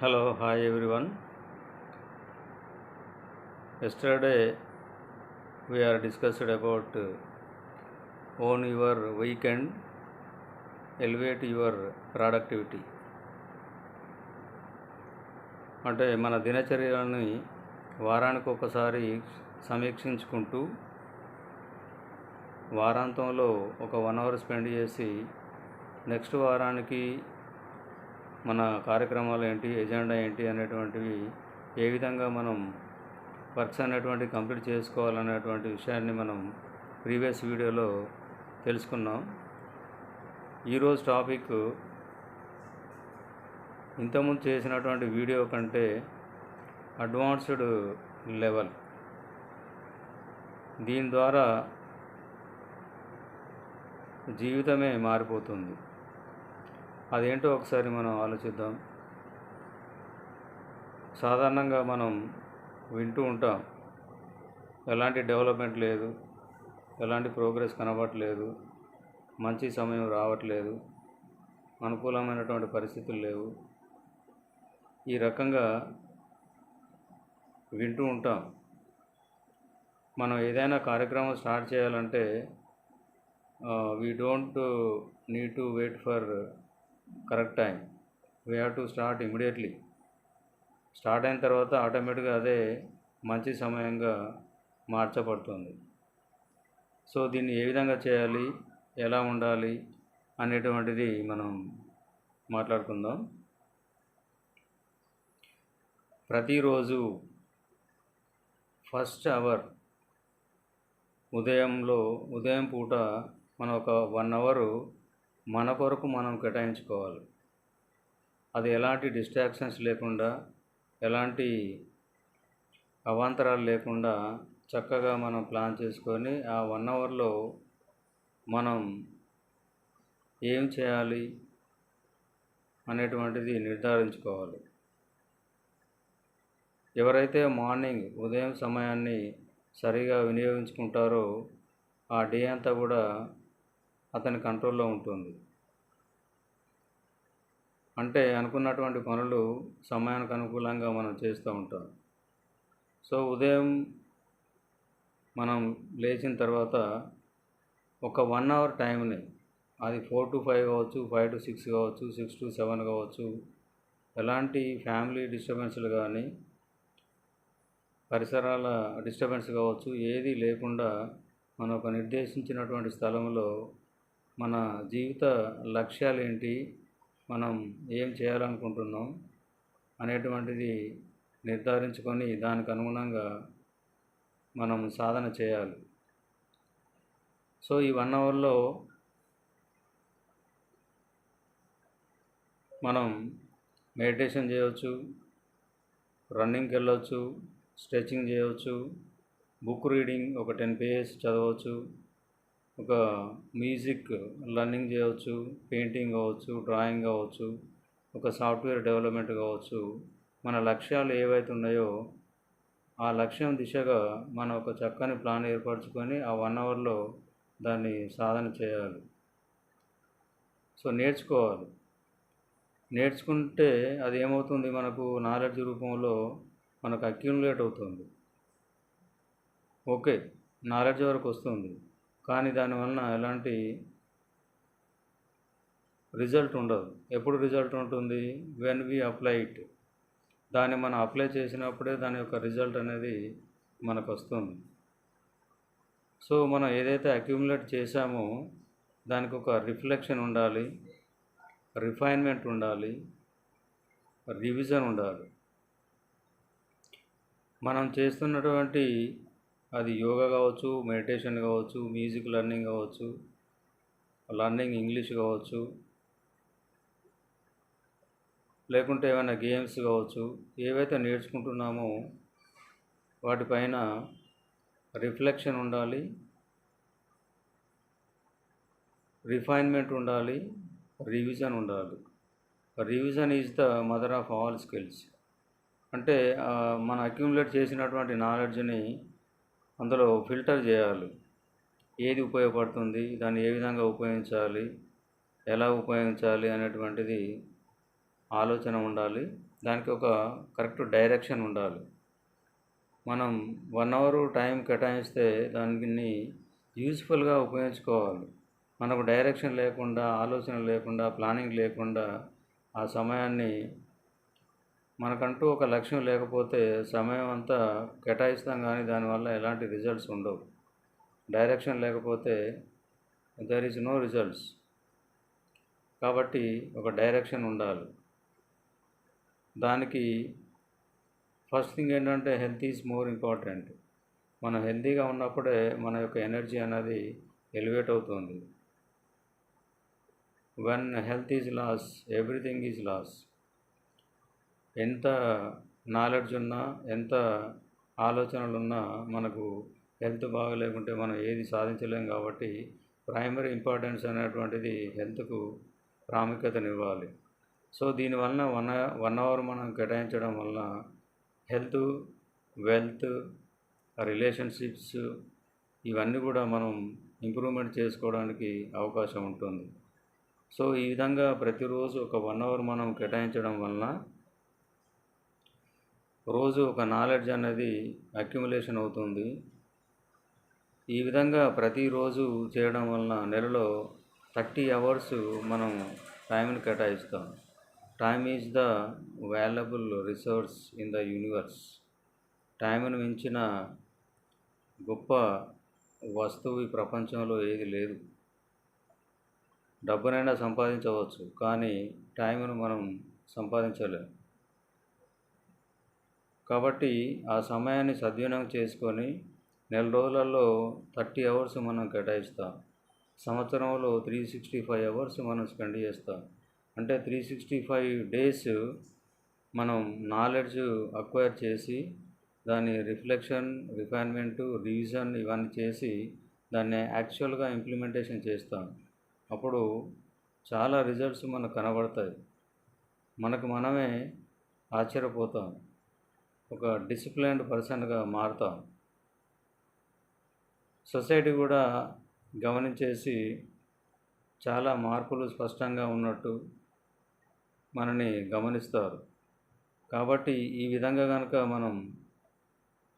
Hello, hi everyone. Yesterday we are discussed about own your weekend, elevate your productivity. అంటే మన దినచర్యలని వారానికి ఒకసారి సమీక్షించుకుంటూ వారాంతంలో ఒక 1 అవర్ స్పెండ్ చేసి నెక్స్ట్ వారానికి మన కార్యక్రమాలు ఏంటి, ఎజెండా ఏంటి అనేటువంటివి ఏ విధంగా మనం వర్క్స్ అనేటువంటివి కంప్లీట్ చేసుకోవాలనేటువంటి విషయాన్ని మనం ప్రీవియస్ వీడియోలో తెలుసుకున్నాం. ఈరోజు టాపిక్ ఇంతకుముందు చేసినటువంటి వీడియో కంటే అడ్వాన్స్డ్ లెవెల్. దీని ద్వారా జీవితమే మారిపోతుంది. అదేంటో ఒకసారి మనం ఆలోచిద్దాం. సాధారణంగా మనం వింటూ ఉంటాం, ఎలాంటి డెవలప్మెంట్ లేదు, ఎలాంటి ప్రోగ్రెస్ కనబడట్లేదు, మంచి సమయం రావట్లేదు, అనుకూలమైనటువంటి పరిస్థితులు లేవు, ఈ రకంగా వింటూ ఉంటాం. మనం ఏదైనా కార్యక్రమం స్టార్ట్ చేయాలంటే we don't need to wait for correct time, we have to start immediately. Start అయిన తర్వాత ఆటోమేటిక్గా అదే మంచి సమయంగా మార్చబడుతుంది. సో దీన్ని ఏ విధంగా చేయాలి, ఎలా ఉండాలి అనేటువంటిది మనం మాట్లాడుకుందాం. ప్రతిరోజు ఫస్ట్ అవర్ ఉదయం పూట మనం ఒక 1 అవరు మన కొరకు మనం కేటాయించుకోవాలి. అది ఎలాంటి డిస్ట్రాక్షన్స్ లేకుండా, ఎలాంటి అవాంతరాలు లేకుండా చక్కగా మనం ప్లాన్ చేసుకొని ఆ 1 అవర్లో మనం ఏం చేయాలి అనేటువంటిది నిర్ధారించుకోవాలి. ఎవరైతే ఉదయం సమయాన్ని సరిగా వినియోగించుకుంటారో ఆ డే అంతా కూడా అతని కంట్రోల్లో ఉంటుంది. అంటే అనుకున్నటువంటి పనులు సమయానికి అనుకూలంగా మనం చేస్తూ ఉంటాం. సో ఉదయం మనం లేచిన తర్వాత ఒక 1 అవర్ టైంని, అది 4 to 5 కావచ్చు, 5 to 6 కావచ్చు, 6 to 7 కావచ్చు, ఎలాంటి ఫ్యామిలీ డిస్టర్బెన్స్లు కానీ, పరిసరాల డిస్టర్బెన్స్ కావచ్చు, ఏది లేకుండా మనం ఒక నిర్దేశించినటువంటి స్థలంలో మన జీవిత లక్ష్యాలు ఏంటి, మనం ఏం చేయాలనుకుంటున్నాం అనేటువంటిది నిర్ధారించుకొని దానికి అనుగుణంగా మనం సాధన చేయాలి. సో ఈ 1 అవర్లో మనం మెడిటేషన్ చేయవచ్చు, రన్నింగ్కి వెళ్ళవచ్చు, స్ట్రెచింగ్ చేయవచ్చు, బుక్ రీడింగ్ ఒక 10 pages చదవచ్చు, ఒక మ్యూజిక్ లర్నింగ్ చేయవచ్చు, పెయింటింగ్ కావచ్చు, డ్రాయింగ్ కావచ్చు, ఒక సాఫ్ట్వేర్ డెవలప్మెంట్ కావచ్చు. మన లక్ష్యాలు ఏవైతే ఉన్నాయో ఆ లక్ష్యం దిశగా మనం ఒక చక్కని ప్లాన్ ఏర్పరచుకొని ఆ 1 అవర్లో దాన్ని సాధన చేయాలి. సో నేర్చుకుంటే అది ఏమవుతుంది, మనకు నాలెడ్జ్ రూపంలో మనకు అక్యుములేట్ అవుతుంది. ఓకే, నాలెడ్జ్ వరకు వస్తుంది, కానీ దానివలన ఎలాంటి రిజల్ట్ ఉండదు. ఎప్పుడు రిజల్ట్ ఉంటుంది? When we apply it. దాన్ని మనం అప్లై చేసినప్పుడే దాని యొక్క రిజల్ట్ అనేది మనకు వస్తుంది. సో మనం ఏదైతే అక్యుములేట్ చేశామో దానికి ఒక రిఫ్లెక్షన్ ఉండాలి, రిఫైన్మెంట్ ఉండాలి, రివిజన్ ఉండాలి. మనం చేస్తున్నటువంటి అది యోగా కావచ్చు, మెడిటేషన్ కావచ్చు, మ్యూజిక్ లర్నింగ్ కావచ్చు, లర్నింగ్ ఇంగ్లీష్ కావచ్చు, లేకుంటే ఏమైనా గేమ్స్ కావచ్చు, ఏవైతే నేర్చుకుంటున్నామో వాటిపైన రిఫ్లెక్షన్ ఉండాలి, రిఫైన్మెంట్ ఉండాలి, రివిజన్ ఉండాలి. Revision is the mother of all skills. అంటే మనం అక్యుములేట్ చేసినటువంటి నాలెడ్జ్ని అందులో ఫిల్టర్ చేయాలి. ఏది ఉపయోగపడుతుంది, దాన్ని ఏ విధంగా ఉపయోగించాలి, ఎలా ఉపయోగించాలి అనేటువంటిది ఆలోచన ఉండాలి. దానికి ఒక కరెక్ట్ డైరెక్షన్ ఉండాలి. మనం 1 అవర్ టైం కేటాయిస్తే దాన్ని యూజ్ఫుల్గా ఉపయోగించుకోవాలి. మనకు డైరెక్షన్ లేకుండా, ఆలోచన లేకుండా, ప్లానింగ్ లేకుండా ఆ సమయాన్ని మనకంటూ ఒక లక్ష్యం లేకపోతే సమయం అంతా కేటాయిస్తాం కానీ దానివల్ల ఎలాంటి రిజల్ట్స్ ఉండవు. డైరెక్షన్ లేకపోతే దెర్ ఈజ్ నో రిజల్ట్స్. కాబట్టి ఒక డైరెక్షన్ ఉండాలి. దానికి ఫస్ట్ థింగ్ ఏంటంటే హెల్త్ ఈజ్ మోర్ ఇంపార్టెంట్. మనం హెల్తీగా ఉన్నప్పుడే మన యొక్క ఎనర్జీ అనేది ఎలివేట్ అవుతుంది. When health is loss, everything is loss. ఎంత నాలెడ్జ్ ఉన్నా, ఎంత ఆలోచనలు ఉన్నా మనకు హెల్త్ బాగలేకుంటే మనం ఏది సాధించలేం. కాబట్టి ప్రైమరీ ఇంపార్టెన్స్ అనేటువంటిది హెల్త్కు ప్రాముఖ్యతనివ్వాలి. సో దీనివలన 1 అవర్ మనం కేటాయించడం వలన హెల్త్, వెల్త్, రిలేషన్షిప్స్ ఇవన్నీ కూడా మనం ఇంప్రూవ్మెంట్ చేసుకోవడానికి అవకాశం ఉంటుంది. సో ఈ విధంగా ప్రతిరోజు ఒక 1 అవర్ మనం కేటాయించడం వలన రోజు ఒక నాలెడ్జ్ అనేది అక్యుములేషన్ అవుతుంది. ఈ విధంగా ప్రతిరోజు చేయడం వలన నెలలో 30 అవర్స్ మనం టైంని కేటాయిస్తాం. Time is the valuable resource in the universe. టైంను మించిన గొప్ప వస్తువు ఈ ప్రపంచంలో ఏది లేదు. డబ్బునైనా సంపాదించవచ్చు, కానీ టైంను మనం సంపాదించలేం. కాబట్టి ఆ సమయాన్ని సద్వినియోగం చేసుకొని నెల రోజులలో 30 అవర్స్ మనం కేటాయిస్తాం. సంవత్సరంలో 365 అవర్స్ మనం స్పెండ్ చేస్తాం. అంటే 365 డేస్ మనం నాలెడ్జ్ అక్వైర్ చేసి దాని రిఫ్లెక్షన్, రిఫైన్మెంటు, రివిజన్ ఇవన్నీ చేసి దాన్ని యాక్చువల్గా ఇంప్లిమెంటేషన్ చేస్తాం. అప్పుడు చాలా రిజల్ట్స్ మనకు కనబడతాయి. మనకు మనమే ఆశ్చర్యపోతాం. ఒక డిసిప్లైన్డ్ పర్సన్గా మారుతాం. సొసైటీ కూడా గమనించేసి చాలా మార్పులు స్పష్టంగా ఉన్నట్టు మనని గమనిస్తారు. కాబట్టి ఈ విధంగా కనుక మనం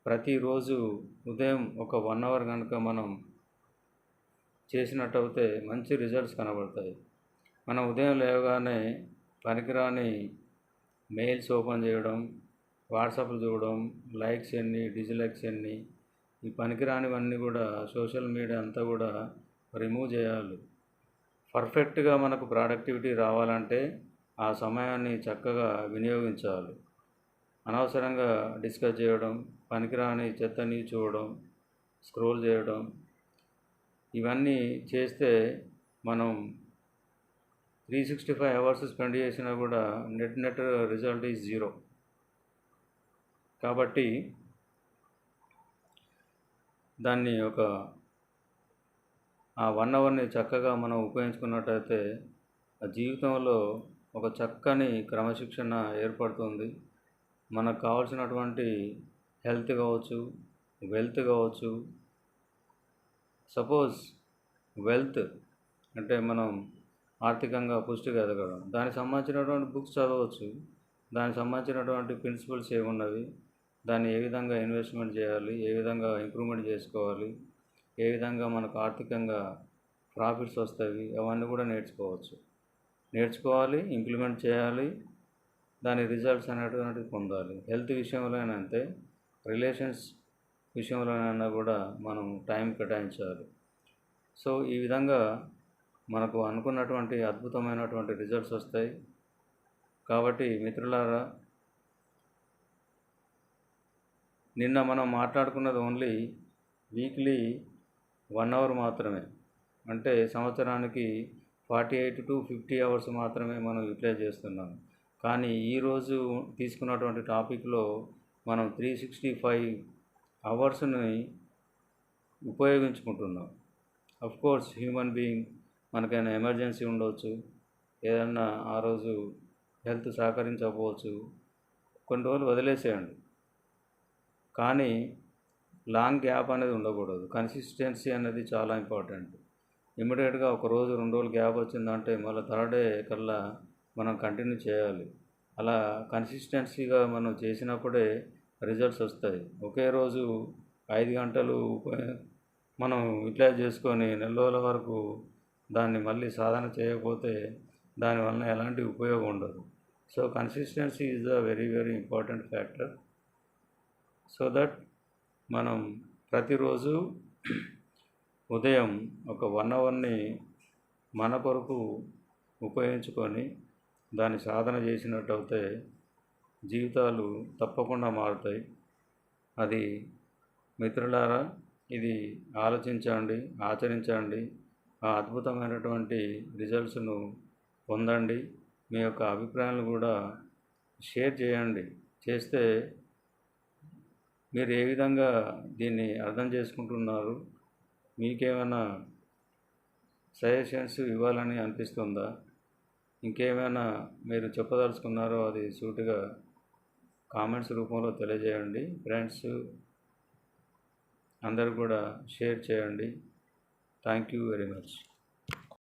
ప్రతిరోజు ఉదయం ఒక 1 అవర్ కనుక మనం చేసినట్టయితే మంచి రిజల్ట్స్ కనబడతాయి. మనం ఉదయం లేవగానే పనికిరాని మెయిల్స్ ఓపెన్ చేయడం, వాట్సాప్లు చూడడం, లైక్స్ ఎన్ని, డిస్లైక్స్ ఎన్ని, ఈ పనికిరానివన్నీ కూడా సోషల్ మీడియా అంతా కూడా రిమూవ్ చేయాలి. పర్ఫెక్ట్గా మనకు ప్రొడక్టివిటీ రావాలంటే ఆ సమయాన్ని చక్కగా వినియోగించాలి. అనవసరంగా డిస్కస్ చేయడం, పనికిరాని చెత్తని చూడడం, స్క్రోల్ చేయడం ఇవన్నీ చేస్తే మనం 365 అవర్స్ స్పెండ్ చేసినా కూడా నెట్ రిజల్ట్ ఈజ్ 0. కాబట్టి దాన్ని ఆ 1 అవర్ని చక్కగా మనం ఉపయోగించుకున్నట్టయితే ఆ జీవితంలో ఒక చక్కని క్రమశిక్షణ ఏర్పడుతుంది. మనకు కావాల్సినటువంటి హెల్త్ కావచ్చు, వెల్త్ కావచ్చు. సపోజ్ వెల్త్ అంటే మనం ఆర్థికంగా పుష్టిగా ఎదగడం, దానికి సంబంధించినటువంటి బుక్స్ చదవచ్చు. దానికి సంబంధించినటువంటి ప్రిన్సిపల్స్ ఏమున్నవి, దాన్ని ఏ విధంగా ఇన్వెస్ట్మెంట్ చేయాలి, ఏ విధంగా ఇంప్రూవ్మెంట్ చేసుకోవాలి, ఏ విధంగా మనకు ఆర్థికంగా ప్రాఫిట్స్ వస్తాయి, అవన్నీ కూడా నేర్చుకోవాలి, ఇంప్లిమెంట్ చేయాలి, దాని రిజల్ట్స్ అనేటువంటివి పొందాలి. హెల్త్ విషయంలోనైనా అంతే, రిలేషన్స్ విషయంలోనైనా కూడా మనం టైం కేటాయించాలి. సో ఈ విధంగా మనకు అనుకున్నటువంటి అద్భుతమైనటువంటి రిజల్ట్స్ వస్తాయి. కాబట్టి మిత్రులారా, నిన్న మనం మాట్లాడుకున్నది ఓన్లీ వీక్లీ 1 అవర్ మాత్రమే. అంటే సంవత్సరానికి 48 to 50 అవర్స్ మాత్రమే మనం యూటిలైజ్ చేస్తున్నాం. కానీ ఈరోజు తీసుకున్నటువంటి టాపిక్లో మనం 365 అవర్స్ని ఉపయోగించుకుంటున్నాం. కోర్స్ హ్యూమన్ బీయింగ్ మనకైనా ఎమర్జెన్సీ ఉండవచ్చు, ఏదన్నా ఆ రోజు హెల్త్ సహకరించకపోవచ్చు, కొన్ని రోజులు వదిలేసేయండి. కానీ లాంగ్ గ్యాప్ అనేది ఉండకూడదు. కన్సిస్టెన్సీ అనేది చాలా ఇంపార్టెంట్. ఇమ్మీడియట్గా 1 రోజు 2 రోజులు గ్యాప్ వచ్చిందంటే మళ్ళీ థర్డ్ డే కల్లా మనం కంటిన్యూ చేయాలి. అలా కన్సిస్టెన్సీగా మనం చేసినప్పుడే రిజల్ట్స్ వస్తాయి. ఒకే రోజు 5 గంటలు మనం యూటిలైజ్ చేసుకొని నెల రోజుల వరకు దాన్ని మళ్ళీ సాధన చేయకపోతే దానివలన ఎలాంటి ఉపయోగం ఉండదు. So consistency is a very very important factor. So that మనం ప్రతిరోజు ఉదయం ఒక 1 అవర్ని మన కొరకు ఉపయోగించుకొని దాన్ని సాధన చేసినట్టయితే జీవితాలు తప్పకుండా మారుతాయి. అది మిత్రులారా, ఇది ఆలోచించండి, ఆచరించండి, ఆ అద్భుతమైనటువంటి రిజల్ట్స్ను పొందండి. మీ యొక్క అభిప్రాయాలను కూడా షేర్ చేయండి. చేస్తే మీరు ఏ విధంగా దీన్ని అర్థం చేసుకుంటున్నారు, మీకేమైనా సజెషన్స్ ఇవ్వాలని అనిపిస్తుందా, ఇంకేమైనా మీరు చెప్పదలుచుకున్నారో అది సూటిగా కామెంట్స్ రూపంలో తెలియజేయండి. ఫ్రెండ్స్ అందరూ కూడా షేర్ చేయండి. Thank you very much.